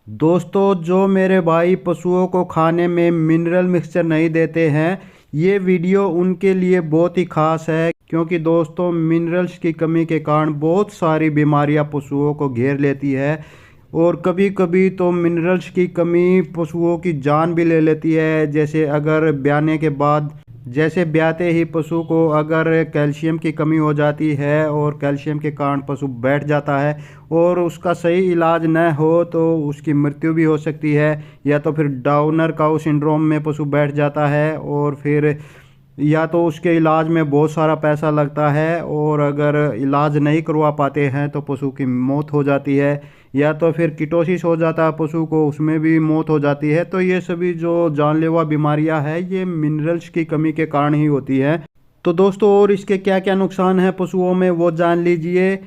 दोस्तों, जो मेरे भाई पशुओं को खाने में मिनरल मिक्सचर नहीं देते हैं, ये वीडियो उनके लिए बहुत ही खास है। क्योंकि दोस्तों, मिनरल्स की कमी के कारण बहुत सारी बीमारियां पशुओं को घेर लेती है। और कभी कभी तो मिनरल्स की कमी पशुओं की जान भी ले लेती है। जैसे अगर ब्याने के बाद, जैसे ब्याते ही पशु को अगर कैल्शियम की कमी हो जाती है और कैल्शियम के कारण पशु बैठ जाता है और उसका सही इलाज न हो तो उसकी मृत्यु भी हो सकती है। या तो फिर डाउनर काउ सिंड्रोम में पशु बैठ जाता है और फिर या तो उसके इलाज में बहुत सारा पैसा लगता है, और अगर इलाज नहीं करवा पाते हैं तो पशु की मौत हो जाती है। या तो फिर कीटोसिस हो जाता है पशु को, उसमें भी मौत हो जाती है। तो ये सभी जो जानलेवा बीमारियां हैं, ये मिनरल्स की कमी के कारण ही होती है। तो दोस्तों, और इसके क्या क्या नुकसान हैं पशुओं में, वो जान लीजिए।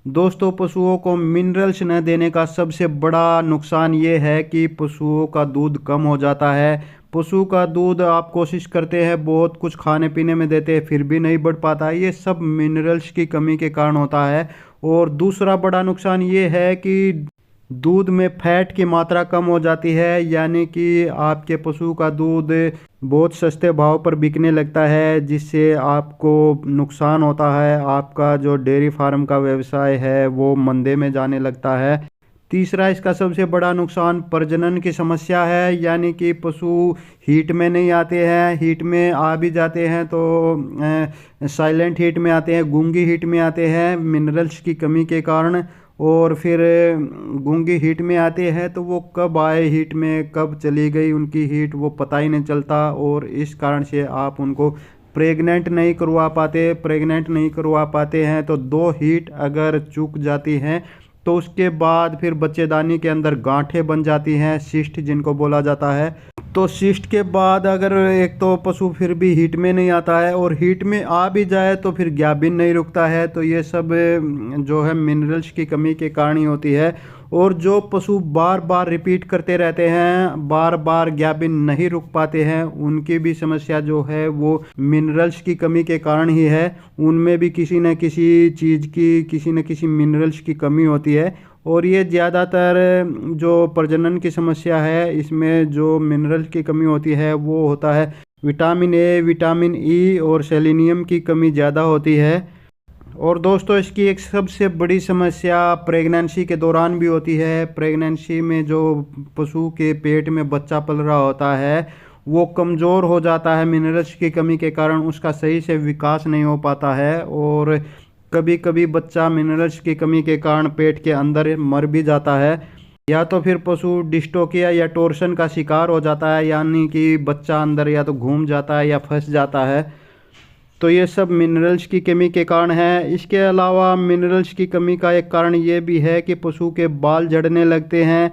दोस्तों, पशुओं को मिनरल्स न देने का सबसे बड़ा नुकसान ये है कि पशुओं का दूध कम हो जाता है। पशु का दूध आप कोशिश करते हैं, बहुत कुछ खाने पीने में देते हैं, फिर भी नहीं बढ़ पाता है। ये सब मिनरल्स की कमी के कारण होता है। और दूसरा बड़ा नुकसान ये है कि दूध में फैट की मात्रा कम हो जाती है, यानी कि आपके पशु का दूध बहुत सस्ते भाव पर बिकने लगता है, जिससे आपको नुकसान होता है। आपका जो डेयरी फार्म का व्यवसाय है वो मंदे में जाने लगता है। तीसरा इसका सबसे बड़ा नुकसान प्रजनन की समस्या है, यानी कि पशु हीट में नहीं आते हैं। हीट में आ भी जाते हैं तो साइलेंट हीट में आते हैं, गूंगी हीट में आते हैं मिनरल्स की कमी के कारण। और फिर गूंगी हीट में आते हैं तो वो कब आए हीट में, कब चली गई उनकी हीट, वो पता ही नहीं चलता। और इस कारण से आप उनको प्रेग्नेंट नहीं करवा पाते हैं। तो दो हीट अगर चूक जाती हैं तो उसके बाद फिर बच्चेदानी के अंदर गांठें बन जाती हैं, सिस्ट जिनको बोला जाता है। तो सिस्ट के बाद अगर एक तो पशु फिर भी हीट में नहीं आता है, और हीट में आ भी जाए तो फिर ग्याबिन नहीं रुकता है। तो ये सब जो है मिनरल्स की कमी के कारण ही होती है। और जो पशु बार बार रिपीट करते रहते हैं, बार बार ग्याबिन नहीं रुक पाते हैं, उनकी भी समस्या जो है वो मिनरल्स की कमी के कारण ही है। उनमें भी किसी न किसी चीज़ की, किसी न किसी मिनरल्स की कमी होती है। और ये ज़्यादातर जो प्रजनन की समस्या है, इसमें जो मिनरल्स की कमी होती है वो होता है विटामिन ए, विटामिन ई और सेलेनियम की कमी ज़्यादा होती है। और दोस्तों, इसकी एक सबसे बड़ी समस्या प्रेगनेंसी के दौरान भी होती है। प्रेगनेंसी में जो पशु के पेट में बच्चा पल रहा होता है वो कमज़ोर हो जाता है मिनरल्स की कमी के कारण, उसका सही से विकास नहीं हो पाता है। और कभी कभी बच्चा मिनरल्स की कमी के कारण पेट के अंदर मर भी जाता है। या तो फिर पशु डिस्टोकिया या टोर्शन का शिकार हो जाता है, यानी कि बच्चा अंदर या तो घूम जाता है या फंस जाता है। तो ये सब मिनरल्स की कमी के कारण है। इसके अलावा मिनरल्स की कमी का एक कारण ये भी है कि पशु के बाल झड़ने लगते हैं।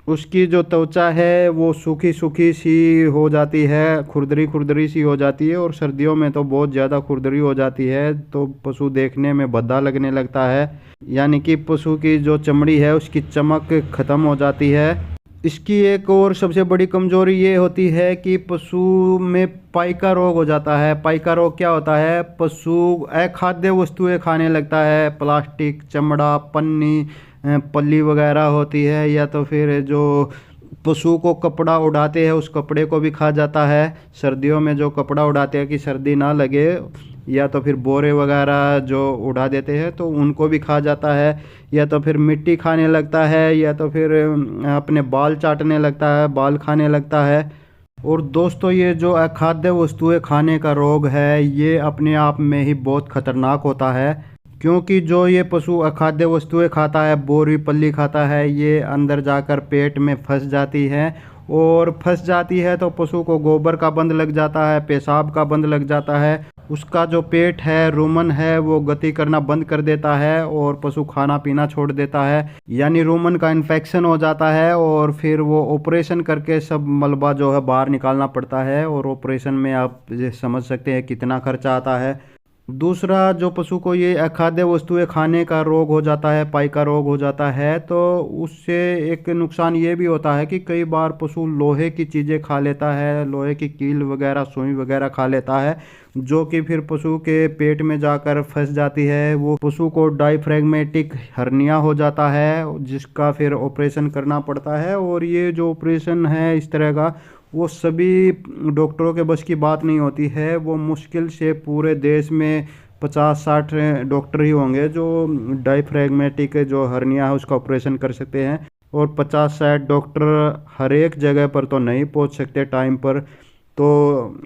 उसकी जो त्वचा है वो सूखी सूखी सी हो जाती है, खुरदरी खुरदरी सी हो जाती है, और सर्दियों में तो बहुत ज़्यादा खुरदरी हो जाती है। तो पशु देखने में भद्दा लगने लगता है, यानी कि पशु की जो चमड़ी है उसकी चमक ख़त्म हो जाती है। इसकी एक और सबसे बड़ी कमजोरी ये होती है कि पशु में पाइका रोग हो जाता है। पाइका रोग क्या होता है? पशु अखाद्य वस्तुएं खाने लगता है, प्लास्टिक, चमड़ा, पन्नी, पल्ली वगैरह होती है। या तो फिर जो पशु को कपड़ा उड़ाते हैं उस कपड़े को भी खा जाता है। सर्दियों में जो कपड़ा उड़ाते हैं कि सर्दी ना लगे, या तो फिर बोरे वगैरह जो उड़ा देते हैं तो उनको भी खा जाता है। या तो फिर मिट्टी खाने लगता है, या तो फिर अपने बाल चाटने लगता है, बाल खाने लगता है। और दोस्तों, ये जो अखाद्य वस्तुएं खाने का रोग है, ये अपने आप में ही बहुत खतरनाक होता है। क्योंकि जो ये पशु अखाद्य वस्तुएं खाता है, बोरी पल्ली खाता है, ये अंदर जाकर पेट में फंस जाती है। और फंस जाती है तो पशु को गोबर का बंद लग जाता है, पेशाब का बंद लग जाता है। उसका जो पेट है, रुमन है, वो गति करना बंद कर देता है और पशु खाना पीना छोड़ देता है, यानी रुमन का इन्फेक्शन हो जाता है। और फिर वो ऑपरेशन करके सब मलबा जो है बाहर निकालना पड़ता है। और ऑपरेशन में आप ये समझ सकते हैं कितना खर्चा आता है। दूसरा, जो पशु को ये अखाद्य वस्तुएं खाने का रोग हो जाता है, पाई का रोग हो जाता है, तो उससे एक नुकसान ये भी होता है कि कई बार पशु लोहे की चीज़ें खा लेता है, लोहे की कील वगैरह, सुई वगैरह खा लेता है, जो कि फिर पशु के पेट में जाकर फंस जाती है। वो पशु को डायफ्रैगमेटिक हर्निया हो जाता है, जिसका फिर ऑपरेशन करना पड़ता है। और ये जो ऑपरेशन है इस तरह का, वो सभी डॉक्टरों के बस की बात नहीं होती है। वो मुश्किल से पूरे देश में 50-60 डॉक्टर ही होंगे जो डायफ्रैगमेटिक जो हर्निया है उसका ऑपरेशन कर सकते हैं, और 50-60 डॉक्टर हर एक जगह पर तो नहीं पहुंच सकते टाइम पर। तो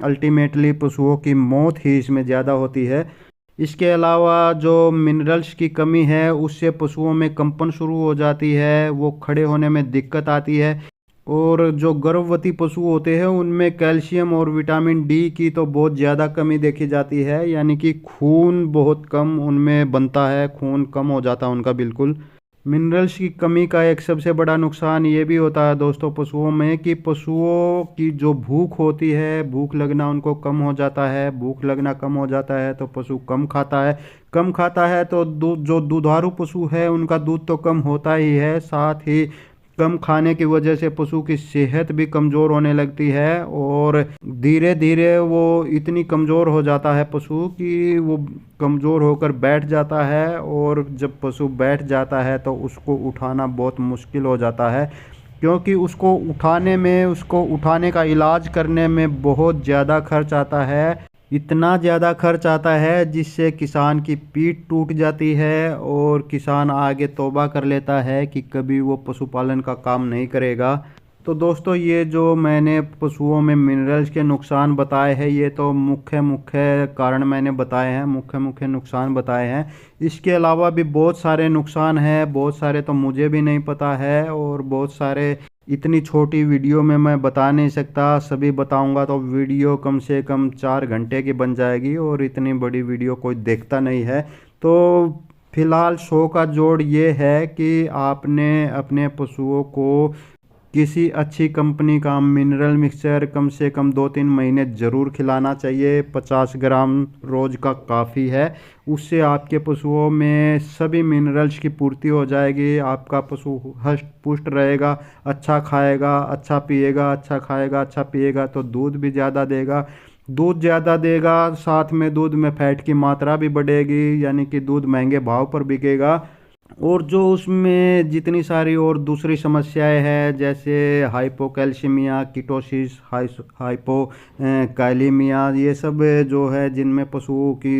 अल्टीमेटली पशुओं की मौत ही इसमें ज़्यादा होती है। इसके अलावा जो मिनरल्स की कमी है उससे पशुओं में कंपन शुरू हो जाती है, वो खड़े होने में दिक्कत आती है। और जो गर्भवती पशु होते हैं उनमें कैल्शियम और विटामिन डी की तो बहुत ज़्यादा कमी देखी जाती है, यानी कि खून बहुत कम उनमें बनता है, खून कम हो जाता है उनका बिल्कुल। मिनरल्स की कमी का एक सबसे बड़ा नुकसान ये भी होता है दोस्तों पशुओं में, कि पशुओं की जो भूख होती है, भूख लगना उनको कम हो जाता है। भूख लगना कम हो जाता है तो पशु कम खाता है, कम खाता है तो दूध, जो दुधारू पशु है उनका दूध तो कम होता ही है, साथ ही कम खाने की वजह से पशु की सेहत भी कमज़ोर होने लगती है। और धीरे धीरे वो इतनी कमज़ोर हो जाता है पशु कि वो कमज़ोर होकर बैठ जाता है, और जब पशु बैठ जाता है तो उसको उठाना बहुत मुश्किल हो जाता है, क्योंकि उसको उठाने का इलाज करने में बहुत ज़्यादा खर्च आता है। इतना ज़्यादा खर्च आता है जिससे किसान की पीठ टूट जाती है, और किसान आगे तौबा कर लेता है कि कभी वो पशुपालन का काम नहीं करेगा। तो दोस्तों, ये जो मैंने पशुओं में मिनरल्स के नुकसान बताए हैं, ये तो मुख्य मुख्य कारण मैंने बताए हैं, मुख्य मुख्य नुकसान बताए हैं। इसके अलावा भी बहुत सारे नुकसान हैं, बहुत सारे तो मुझे भी नहीं पता है, और बहुत सारे इतनी छोटी वीडियो में मैं बता नहीं सकता। सभी बताऊंगा तो वीडियो कम से कम 4 घंटे की बन जाएगी, और इतनी बड़ी वीडियो कोई देखता नहीं है। तो फिलहाल शो का जोड़ ये है कि आपने अपने पशुओं को किसी अच्छी कंपनी का मिनरल मिक्सचर कम से कम 2-3 महीने ज़रूर खिलाना चाहिए। 50 ग्राम रोज़ का काफ़ी है, उससे आपके पशुओं में सभी मिनरल्स की पूर्ति हो जाएगी। आपका पशु हष्ट पुष्ट रहेगा, अच्छा खाएगा, अच्छा पिएगा, अच्छा खाएगा, अच्छा पिएगा तो दूध भी ज़्यादा देगा। दूध ज़्यादा देगा, साथ में दूध में फैट की मात्रा भी बढ़ेगी, यानी कि दूध महंगे भाव पर बिकेगा। और जो उसमें जितनी सारी और दूसरी समस्याएं हैं, जैसे हाइपोकैल्सीमिया, कीटोसिस, हाइपो कैलीमिया, ये सब जो है जिनमें पशुओं की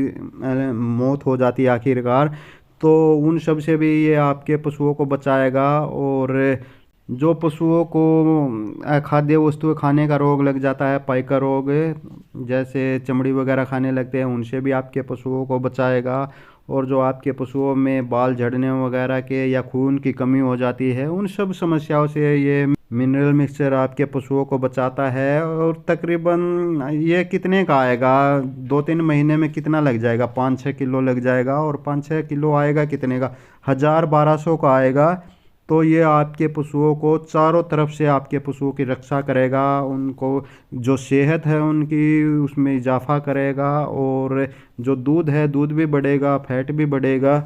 मौत हो जाती है आखिरकार, तो उन सब से भी ये आपके पशुओं को बचाएगा। और जो पशुओं को खाद्य वस्तुएं खाने का रोग लग जाता है, पाई का रोग, जैसे चमड़ी वगैरह खाने लगते हैं, उनसे भी आपके पशुओं को बचाएगा। और जो आपके पशुओं में बाल झड़ने वगैरह के या खून की कमी हो जाती है, उन सब समस्याओं से ये मिनरल मिक्सचर आपके पशुओं को बचाता है। और तकरीबन ये कितने का आएगा, 2-3 महीने में कितना लग जाएगा? 5-6 किलो लग जाएगा, और 5-6 किलो आएगा कितने का? 1000-1200 का आएगा। तो ये आपके पशुओं को चारों तरफ से आपके पशुओं की रक्षा करेगा, उनको जो सेहत है उनकी उसमें इजाफा करेगा, और जो दूध है दूध भी बढ़ेगा, फैट भी बढ़ेगा।